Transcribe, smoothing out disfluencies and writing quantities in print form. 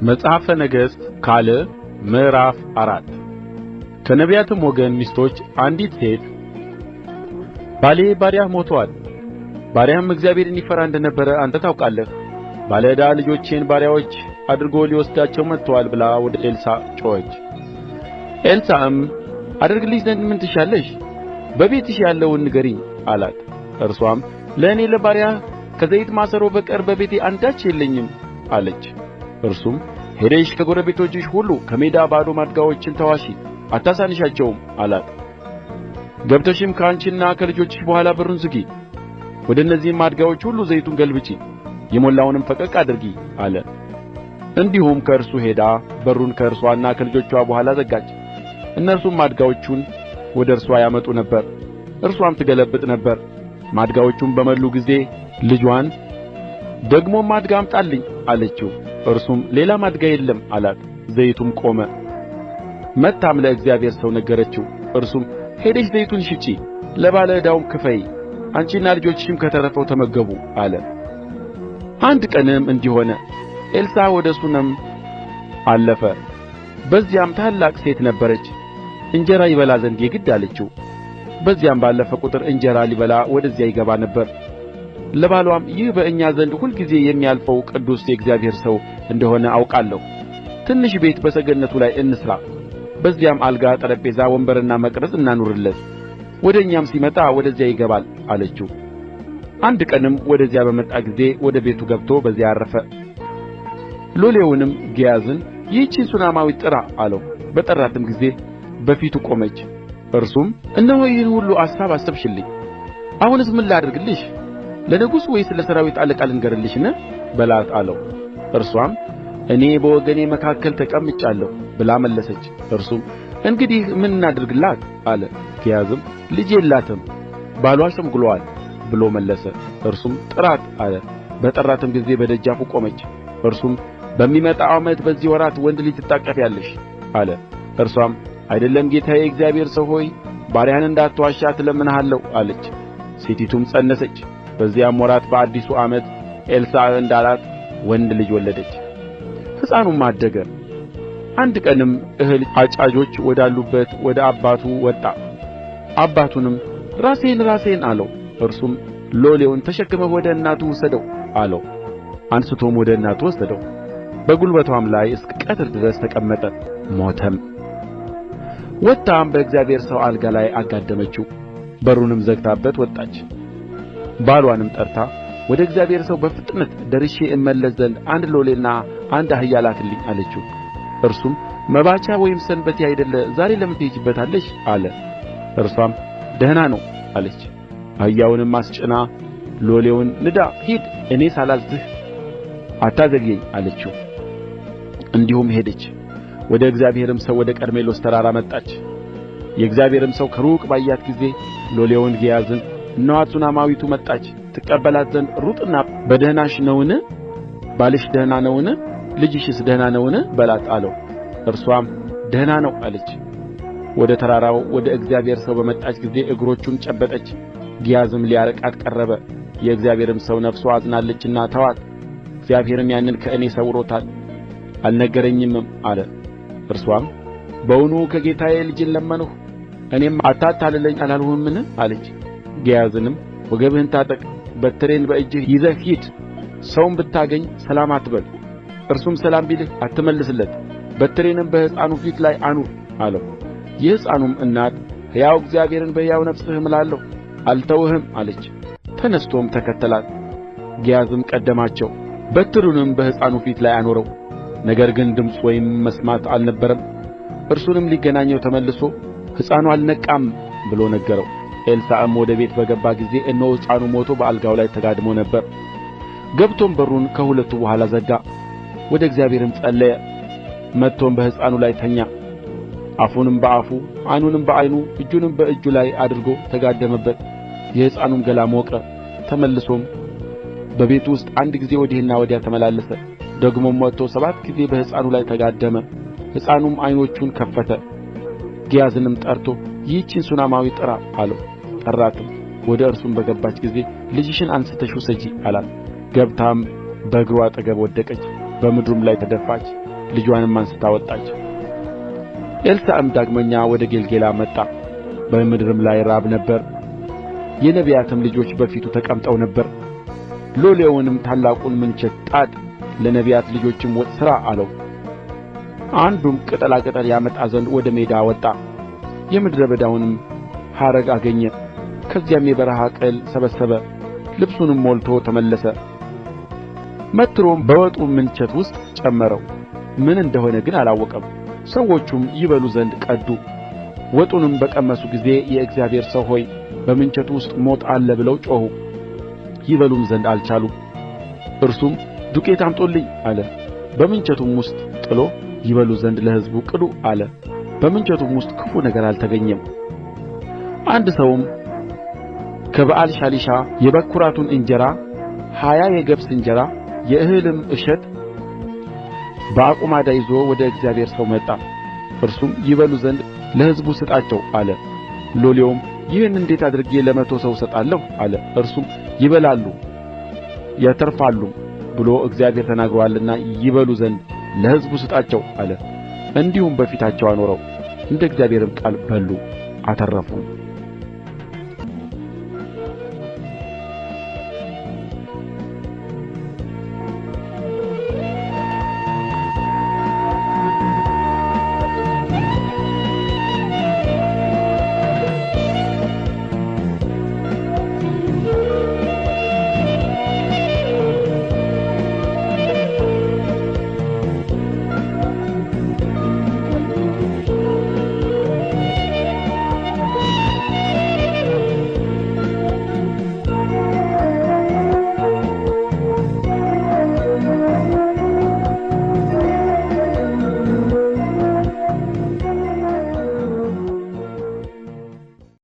መጽሐፈ ነገሥት ካልዕ ምዕራፍ 4 ከነቢያትም ወገን ሚስቶች አንዲት ሴት ባሌ ባሪያህ ሞቶአል፣ ባሪያህም እግዚአብሔርን ይፈራ እንደ ነበረ አንተ ታውቃለህ። ባለ ዕዳ ልጆቼን ባሪያዎች አድርጎ ሊወስዳቸው መጥቶአል ብላ ወደ ኤልሳዕ ጮኸች። ኤልሳዕም አደርግልሽ ዘንድ ምን ትሻለሽ? በቤትሽ ያለውን ንገሪኝ አላት። እርስዋም ለእኔ ለባሪያህ ከዘይት ማሰሮ በቀር በቤቴ አንዳች የለኝም አለች። እርሱም ሄደሽ ከጎረቤቶችሽ ሁሉ ከሜዳ ባዶ ማድጋዎችን ተዋሺ፣ አታሳንሻቸውም አላት። ገብተሽም ከአንቺና ከልጆችሽ በኋላ በሩን ዝጊ፣ ወደ እነዚህም ማድጋዎች ሁሉ ዘይቱን ገልብጪ፣ የሞላውንም ፈቀቅ አድርጊ አለ። እንዲሁም ከእርሱ ሄዳ በሩን ከእርሷና ከልጆችዋ በኋላ ዘጋች። እነርሱም ማድጋዎቹን ወደ እርሷ ያመጡ ነበር፣ እርሷም ትገለብጥ ነበር። ማድጋዎቹም በመሉ ጊዜ ልጅዋን ደግሞ ማድጋ አምጣልኝ አለችው። እርሱም ሌላ ማድጋ የለም አላት። ዘይቱም ቆመ። መጥታም ለእግዚአብሔር ሰው ነገረችው። እርሱም ሄደሽ ዘይቱን ሽጪ፣ ለባለ ዕዳውም ክፈዪ፣ አንቺና ልጆችሽም ከተረፈው ተመገቡ አለ። አንድ ቀንም እንዲህ ሆነ፣ ኤልሳዕ ወደ ሱነም አለፈ። በዚያም ታላቅ ሴት ነበረች፣ እንጀራ ይበላ ዘንድ የግድ አለችው። በዚያም ባለፈ ቍጥር እንጀራ ሊበላ ወደዚያ ይገባ ነበር። ለባልዋም ይህ በእኛ ዘንድ ሁልጊዜ የሚያልፈው ቅዱስ የእግዚአብሔር ሰው እንደ ሆነ አውቃለሁ። ትንሽ ቤት በሰገነቱ ላይ እንሥራ፣ በዚያም አልጋ፣ ጠረጴዛ፣ ወንበርና መቅረዝ እናኑርለት፣ ወደ እኛም ሲመጣ ወደዚያ ይገባል አለችው። አንድ ቀንም ወደዚያ በመጣ ጊዜ ወደ ቤቱ ገብቶ በዚያ ዐረፈ። ሎሌውንም ግያዝን ይህችን ሱነማዊት ጥራ አለው። በጠራትም ጊዜ በፊቱ ቆመች። እርሱም እነሆ ይህን ሁሉ አሳብ አሰብሽልኝ፣ አሁንስ ምን ላድርግልሽ? ለንጉሡ ወይስ ለሠራዊት አለቃ ልንገርልሽን በላት አለው። እርሷም እኔ በወገኔ መካከል ተቀምጫለሁ ብላ መለሰች። እርሱም እንግዲህ ምን እናድርግላት አለ። ግያዝም ልጅ የላትም፣ ባልዋ ሸምግሎአል ብሎ መለሰ። እርሱም ጥራት አለ። በጠራትም ጊዜ በደጃፉ ቆመች። እርሱም በሚመጣው ዓመት በዚህ ወራት ወንድ ልጅ ትታቀፊያለሽ አለ። እርሷም አይደለም ጌታዬ እግዚአብሔር ሰው ሆይ ባሪያህን እንዳትዋሻት እለምንሃለሁ አለች። ሴቲቱም ፀነሰች። በዚያም ወራት በአዲሱ ዓመት ኤልሳዕ እንዳላት ወንድ ልጅ ወለደች። ሕፃኑም አደገ። አንድ ቀንም እህል አጫጆች ወዳሉበት ወደ አባቱ ወጣ። አባቱንም ራሴን አለው። እርሱም ሎሌውን ተሸክመህ ወደ እናቱ ውሰደው አለው። አንስቶም ወደ እናቱ ወሰደው። በጕልበቷም ላይ እስከ ቀትር ድረስ ተቀመጠ፣ ሞተም። ወጥታም በእግዚአብሔር ሰው አልጋ ላይ አጋደመችው፣ በሩንም ዘግታበት ወጣች። ባልዋንም ጠርታ ወደ እግዚአብሔር ሰው በፍጥነት ደርሼ እመለስ ዘንድ አንድ ሎሌና አንድ አህያ ላክልኝ አለችው። እርሱም መባቻ ወይም ሰንበቴ አይደለ፣ ዛሬ ለምን ትሄጂበታለሽ አለ። እርሷም ደህና ነው አለች። አህያውንም አስጭና ሎሌውን ንዳ፣ ሂድ፣ እኔ ሳላዝዝህ አታዘግየኝ አለችው። እንዲሁም ሄደች። ወደ እግዚአብሔርም ሰው ወደ ቀርሜሎስ ተራራ መጣች። የእግዚአብሔርም ሰው ከሩቅ ባያት ጊዜ ሎሌውን ግያዝን እነኋት ሱነማዊቱ መጣች፣ ትቀበላት ዘንድ ሩጥና በደኅናሽ ነውን? ባልሽ ደህና ነውን? ልጅሽስ ደህና ነውን? በላት አለው። እርሷም ደህና ነው አለች። ወደ ተራራው ወደ እግዚአብሔር ሰው በመጣች ጊዜ እግሮቹን ጨበጠች። ግያዝም ሊያርቃት ቀረበ። የእግዚአብሔርም ሰው ነፍሱ አዝናለችና ተዋት፣ እግዚአብሔርም ያንን ከእኔ ሰውሮታል፣ አልነገረኝምም አለ። እርሷም በውኑ ከጌታዬ ልጅን ለመንሁ፣ እኔም አታታልለኝ አላልሁህምን አለች። ግያዝንም ወገብህን ታጠቅ፣ በትሬን በእጅህ ይዘህ ሂድ፣ ሰውም ብታገኝ ሰላም አትበል፣ እርሱም ሰላም ቢልህ አትመልስለት፣ በትሬንም በሕፃኑ ፊት ላይ አኑር አለው። የሕፃኑም እናት ሕያው እግዚአብሔርን በሕያው ነፍስህ እምላለሁ አልተውህም አለች። ተነሥቶም ተከተላት። ግያዝም ቀደማቸው፣ በትሩንም በሕፃኑ ፊት ላይ አኖረው። ነገር ግን ድምፅ ወይም መስማት አልነበረም። እርሱንም ሊገናኘው ተመልሶ ሕፃኑ አልነቃም ብሎ ነገረው። ኤልሳዕም ወደ ቤት በገባ ጊዜ እነሆ ሕፃኑ ሞቶ በአልጋው ላይ ተጋድሞ ነበር። ገብቶም በሩን ከሁለቱ በኋላ ዘጋ። ወደ እግዚአብሔርም ጸለየ። መጥቶም በሕፃኑ ላይ ተኛ። አፉንም በአፉ ዓይኑንም በዓይኑ እጁንም በእጁ ላይ አድርጎ ተጋደመበት። የሕፃኑም ገላ ሞቀ። ተመልሶም በቤቱ ውስጥ አንድ ጊዜ ወዲህና ወዲያ ተመላለሰ። ደግሞም ወጥቶ 7 ጊዜ በሕፃኑ ላይ ተጋደመ። ሕፃኑም ዓይኖቹን ከፈተ። ግያዝንም ጠርቶ ይህችን ሱነማዊት ጥራ አለው። ጠራትም። ወደ እርሱም በገባች ጊዜ ልጅሽን አንሥተሽ ውሰጂ አላት። ገብታም በእግሩ አጠገብ ወደቀች፣ በምድሩም ላይ ተደፋች። ልጅዋንም አንስታ ወጣች። ኤልሳዕም ዳግመኛ ወደ ጌልገላ መጣ። በምድርም ላይ ራብ ነበረ። የነቢያትም ልጆች በፊቱ ተቀምጠው ነበር። ሎሌውንም ታላቁን ምንቸት ጣድ፣ ለነቢያት ልጆችም ወጥ ሥራ አለው። አንዱም ቅጠላ ቅጠል ያመጣ ዘንድ ወደ ሜዳ ወጣ። የምድረ በዳውንም ሐረግ አገኘ። ከዚያም የበረሃ ቅል ሰበሰበ። ልብሱንም ሞልቶ ተመለሰ። መትሮም በወጡ ምንቸት ውስጥ ጨመረው። ምን እንደሆነ ግን አላወቀም። ሰዎቹም ይበሉ ዘንድ ቀዱ። ወጡንም በቀመሱ ጊዜ የእግዚአብሔር ሰው ሆይ በምንቸቱ ውስጥ ሞት አለ ብለው ጮኹ። ይበሉም ዘንድ አልቻሉም። እርሱም ዱቄት አምጡልኝ አለ። በምንቸቱም ውስጥ ጥሎ ይበሉ ዘንድ ለሕዝቡ ቅዱ አለ። በምንቸቱም ውስጥ ክፉ ነገር አልተገኘም። አንድ ሰውም ከበኣልሻሊሻ የበኵራቱን እንጀራ 20 የገብስ እንጀራ የእህልም እሸት በአቁማዳ ይዞ ወደ እግዚአብሔር ሰው መጣ። እርሱም ይበሉ ዘንድ ለሕዝቡ ስጣቸው አለ። ሎሌውም ይህን እንዴት አድርጌ ለ100 ሰው እሰጣለሁ አለ። እርሱም ይበላሉ ያተርፋሉም ብሎ እግዚአብሔር ተናግሮአልና ይበሉ ዘንድ ለሕዝቡ ስጣቸው አለ። እንዲሁም በፊታቸው አኖረው። እንደ እግዚአብሔርም ቃል በሉ አተረፉም።